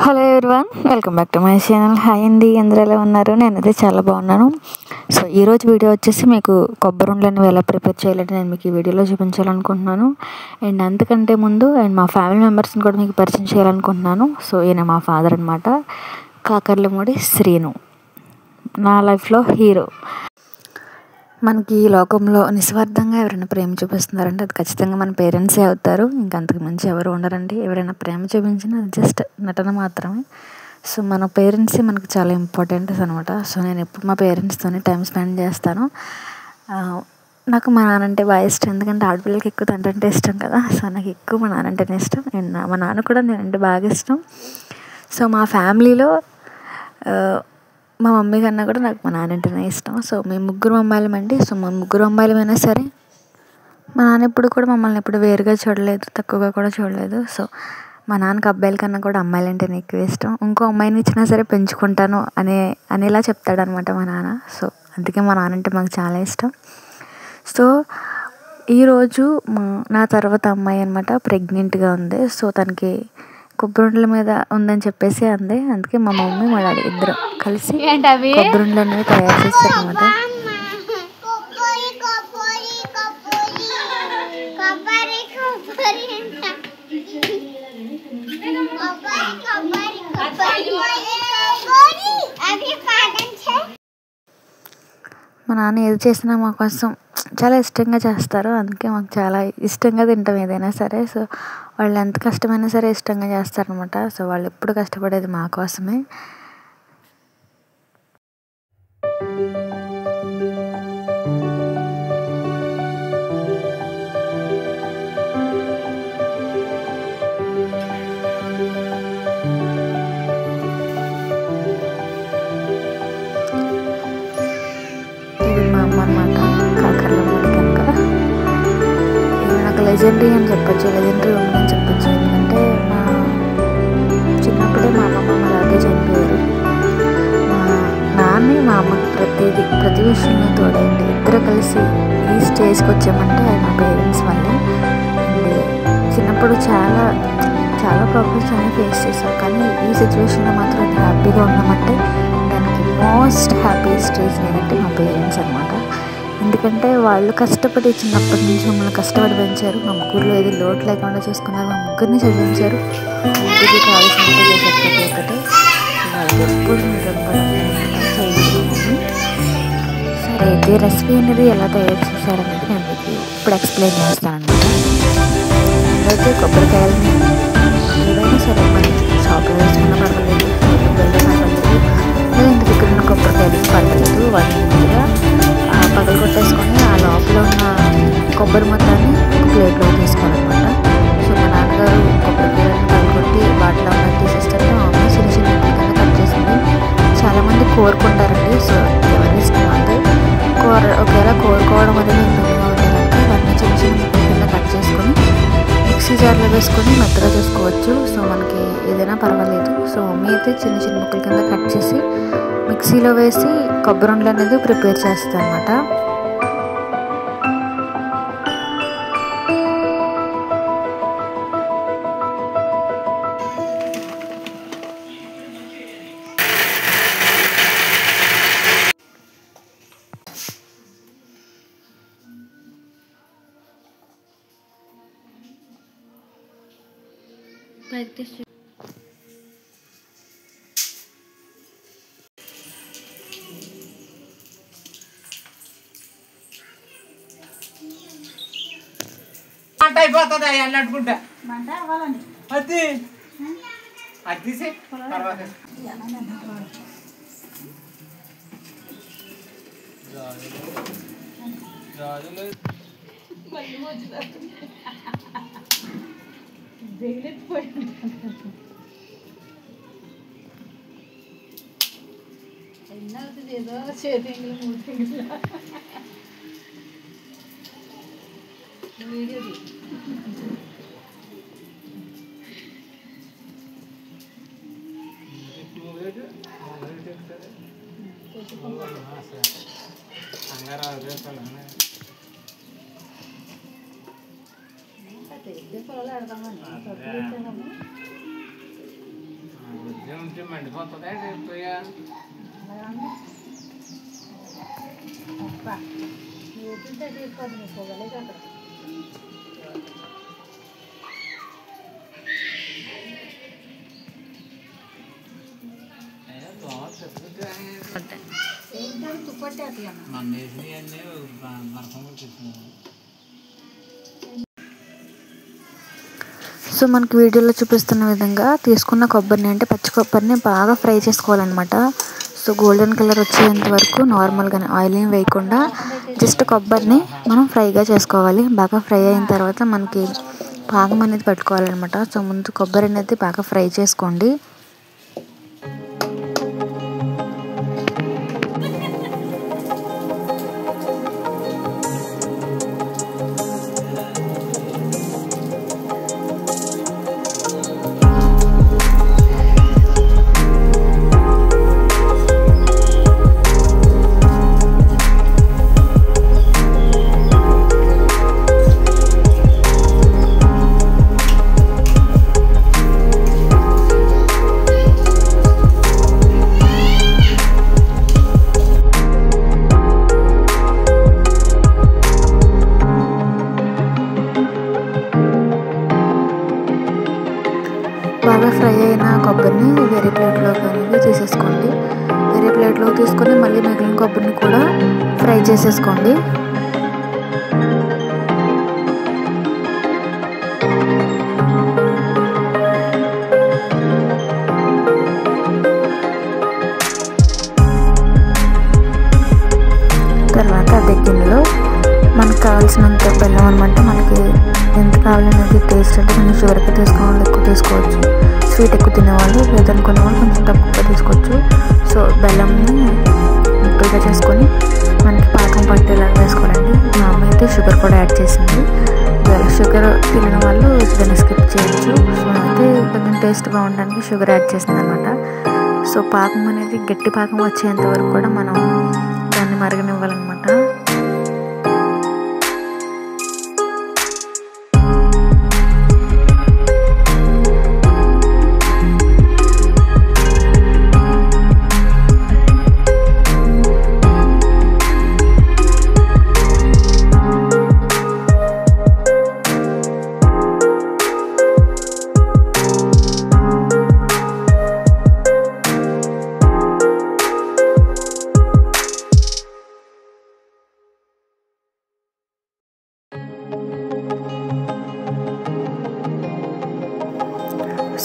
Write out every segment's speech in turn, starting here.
Hello everyone, welcome back to my channel. Hi అండి, అందరూ ఎలా ఉన్నారు? నేనైతే చాలా బాగున్నాను. సో ఈరోజు వీడియో వచ్చేసి మీకు కొబ్బరి ఉండలను ఎలా ప్రిపేర్ చేయాలంటే నేను మీకు ఈ వీడియోలో చూపించాలనుకుంటున్నాను. అండ్ అంతకంటే ముందు మా ఫ్యామిలీ మెంబర్స్ని కూడా మీకు పరిచయం చేయాలనుకుంటున్నాను. సో ఈయన మా ఫాదర్ అనమాట, కాకర్లమూడి శ్రీను, నా లైఫ్లో హీరో. మనకి ఈ లోకంలో నిస్వార్థంగా ఎవరైనా ప్రేమ చూపిస్తున్నారంటే అది ఖచ్చితంగా మన పేరెంట్సే అవుతారు. ఇంకంతకు మించి ఎవరు ఉండరండి. ఎవరైనా ప్రేమ చూపించినా అది జస్ట్ నటన మాత్రమే. సో మన పేరెంట్సే మనకు చాలా ఇంపార్టెంట్ అనమాట. సో నేను ఎప్పుడు మా పేరెంట్స్తోనే టైం స్పెండ్ చేస్తాను. నాకు మా నాన్న అంటే బాగా ఇష్టం, ఎందుకంటే ఆడపిల్లలకి ఎక్కువ తండ్రి అంటే ఇష్టం కదా. సో నాకు ఎక్కువ మా నాన్న అంటేనే ఇష్టం. అండ్ మా నాన్న కూడా నేనంటే బాగా ఇష్టం. సో మా ఫ్యామిలీలో మా మమ్మీ కన్నా కూడా నాకు మా నాన్న అంటేనే ఇష్టం. సో మేము ముగ్గురు అమ్మాయిలమండి. సో మా ముగ్గురు అమ్మాయిలమైనా సరే మా నాన్న ఎప్పుడు కూడా మమ్మల్ని ఎప్పుడు వేరుగా చూడలేదు, తక్కువగా కూడా చూడలేదు. సో మా నాన్నకి అబ్బాయిల కన్నా కూడా అమ్మాయిలు అంటేనే ఎక్కువ ఇష్టం. ఇంకో అమ్మాయిని ఇచ్చినా సరే పెంచుకుంటాను అనేలా చెప్తాడనమాట మా నాన్న. సో అందుకే మా నాన్న అంటే మాకు చాలా ఇష్టం. సో ఈరోజు నా తర్వాత అమ్మాయి అనమాట ప్రెగ్నెంట్గా ఉంది. సో తనకి కొబ్బరి మీద ఉందని చెప్పేసి అంది. అందుకే మా మమ్మీ మా డాడీ ఇద్దరు కలిసి కొబ్బరి అనేవి తయారు చేస్తారనమాట. మా నాన్న ఏది చేసినా మా కోసం చాలా ఇష్టంగా చేస్తారు. అందుకే మాకు చాలా ఇష్టంగా తింటాం ఏదైనా సరే. సో వాళ్ళు ఎంత కష్టమైనా సరే ఇష్టంగా చేస్తారనమాట. సో వాళ్ళు ఎప్పుడు కష్టపడేది మా కోసమే. లెజెండరీ అని చెప్పొచ్చు, లెజెండరీ ఉమెన్ అని చెప్పొచ్చు. ఎందుకంటే మా చిన్నప్పుడే మా అమ్మమ్మ మా డాడీ చనిపోయారు. మా నాన్న మా అమ్మకి ప్రతి విషయంలో తోడైంది. ఇద్దరు కలిసి ఈ స్టేజ్కి వచ్చామంటే మా పేరెంట్స్ వల్లే. అండ్ చిన్నప్పుడు చాలా చాలా ప్రాబ్లమ్స్ అన్నీ ఫేస్ చేసాం, కానీ ఈ సిచ్యువేషన్లో మాత్రం ఎంత హ్యాపీగా ఉన్నామంటే దానికి మోస్ట్ హ్యాపీ స్టేజ్ ఏంటంటే మా పేరెంట్స్ అనమాట. ఎందుకంటే వాళ్ళు కష్టపడి చిన్నప్పటి నుంచి మమ్మల్ని కష్టపడి పెంచారు. మా ముగ్గురులో ఏది లోటు లేకుండా చూసుకున్నారు. మా ముగ్గురిని చదివించారు. ముగ్గురికి కావాల్సినట్టు చేశారు ప్రతి ఒక్కటి. వాళ్ళకి ఎప్పుడు సరే అయితే రెసిపీ అనేది ఎలా తయారు చేశారనేది నేను మీకు ఇప్పుడు ఎక్స్ప్లెయిన్ చేస్తానన్నమాట. అయితే కొబ్బరికాయలని ఏదైనా సరే మనం షాప్లో వేసుకున్న పర్వాలేదు, పర్వాలేదు, లేదా ఇంటి దగ్గర ఉన్న కొబ్బరికాయలు పర్వాలేదు, వాటిని పగలు కొట్టేసుకొని ఆ లోపల ఉన్న కొబ్బరి మొత్తాన్ని ఒక ప్లేట్లో తీసుకోవాలన్నమాట. సో మా నాన్నగారు కొబ్బరికాయలను పగలగొట్టి వాటిలో ఉన్న తీసేస్తుంటే మా అమ్మ చిన్న చిన్న కింద కట్ చేసింది. చాలామంది కోరుకుంటారండి. సో ఎవరి ఇష్టం అంటే ఒకవేళ కోరుకోవడం అనేది ఇబ్బందిగా ఉంది కనుక వాటిని చిన్న చిన్న ముక్కల కింద కట్ చేసుకొని మిక్సీ జార్లో వేసుకొని మెత్తగా చేసుకోవచ్చు. సో మనకి ఏదైనా పర్వాలేదు. సో మమ్మీ అయితే చిన్న చిన్న ముక్కల కింద కట్ చేసి మిక్సీలో వేసి కొబ్బరి ఉండలు అనేది ప్రిపేర్ చేస్తాను అనమాట. అయిపోతుంది అన్నట్టుకుంటా అది అది తీసే తర్వాత ఏదో చేతి వీడియో తెచ్చి పొలాలు పెడతామండి ఉంటే మండిపోతుందా పొయ్య మన వేసినవి అన్నీ బరకం తీసుకున్నాను. సో మనకి వీడియోలో చూపిస్తున్న విధంగా తీసుకున్న కొబ్బరిని అంటే పచ్చి కొబ్బరిని బాగా ఫ్రై చేసుకోవాలన్నమాట. సో గోల్డెన్ కలర్ వచ్చేంత వరకు నార్మల్గానే ఆయిల్ ఏం వేయకుండా జస్ట్ కొబ్బరిని మనం ఫ్రైగా చేసుకోవాలి. బాగా ఫ్రై అయిన తర్వాత మనకి పాకం అనేది పట్టుకోవాలన్నమాట. సో ముందు కొబ్బరి అనేది బాగా ఫ్రై చేసుకోండి. బాగా ఫ్రై అయిన కొబ్బరిని వేరే ప్లేట్లోకి అనేది తీసేసుకోండి. వేరే ప్లేట్లో తీసుకొని మళ్ళీ మిగిలిన కొబ్బరిని కూడా ఫ్రై చేసేసుకోండి. తర్వాత అదే గిన్నెలో మనకు కావాల్సినంత బెల్లం అనమాట. మనకి ఎంత కావాలనేది టేస్ట్ అంటే కొంచెం షుగర్ ఎక్కువ తీసుకోవాలి, ఎక్కువ తీసుకోవచ్చు. స్వీట్ ఎక్కువ తినేవాళ్ళు లేదనుకునే వాళ్ళు కొంచెం తక్కువగా తీసుకోవచ్చు. సో బెల్లంని ముక్కలుగా చేసుకొని మనకి పాకం పట్టేలాగా వేసుకోవాలండి. మా అమ్మ అయితే షుగర్ కూడా యాడ్ చేసింది. షుగర్ తినని వాళ్ళు దాన్ని స్కిప్ చేయొచ్చు. సో అయితే కొంచెం టేస్ట్ బాగుండడానికి షుగర్ యాడ్ చేసింది అనమాట. సో పాకం అనేది గట్టి పాకం వచ్చేంత వరకు కూడా మనం దాన్ని మరగనివ్వాలన్నమాట.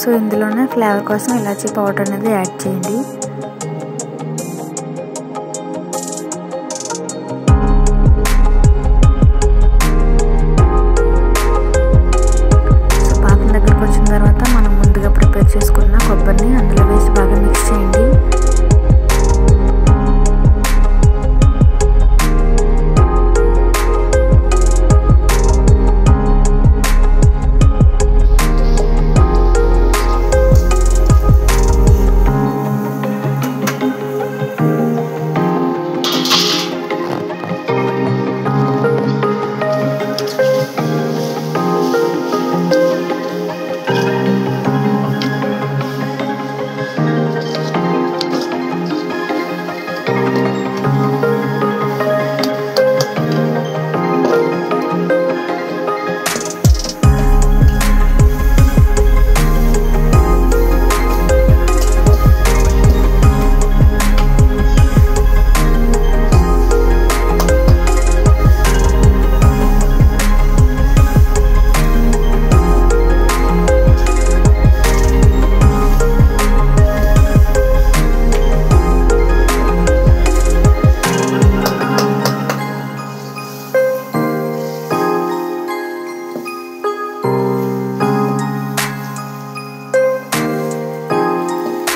సో ఇందులోనే ఫ్లేవర్ కోసం ఇలాచీ పౌడర్ అనేది యాడ్ చేయండి. సో పాకం దగ్గరకు వచ్చిన తర్వాత మనం ముందుగా ప్రిపేర్ చేసుకున్న కొబ్బరిని అందులో వేసి బాగా మిక్స్ చేయండి.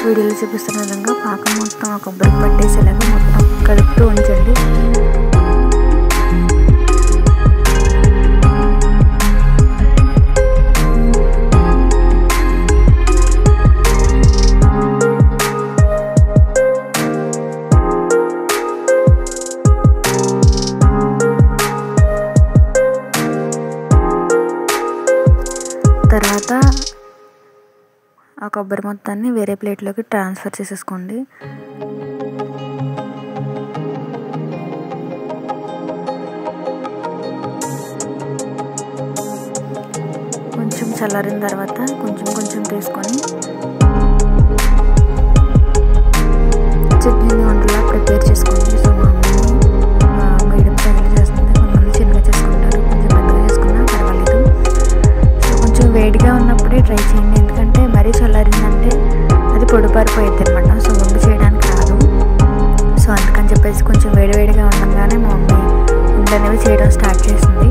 వీడియోలో చూపిస్తున్న విధంగా పాకం మొత్తం ఆ కొబ్బరికి పట్టేసేలాగా మొత్తం కలుపుతూ ఉంచండి. తర్వాత ఒక కొబ్బరి మొత్తాన్ని వేరే ప్లేట్లోకి ట్రాన్స్ఫర్ చేసేసుకోండి. కొంచెం చల్లారిన తర్వాత కొంచెం తీసుకొని చట్నీని వంటలా ప్రిపేర్ చేసుకోండి. సో మా మమ్మీ మీడియం సైజులో చేస్తుంది, కొంతమంది చిన్నగా చేసుకుంటారు, కొంచెం పెద్దగా చేసుకున్నా పర్వాలేదు. సో కొంచెం వేడిగా ఉన్నప్పుడే ట్రై చేయండి, ఎందుకంటే మరీ చల్లారిందంటే అది పొడిపారిపోయింది అనమాట. సో ముందు చేయడానికి రాదు. సో అందుకని చెప్పేసి కొంచెం వేడివేడిగా ఉండగానే మా మమ్మీ ఉండనేవి చేయడం స్టార్ట్ చేసింది.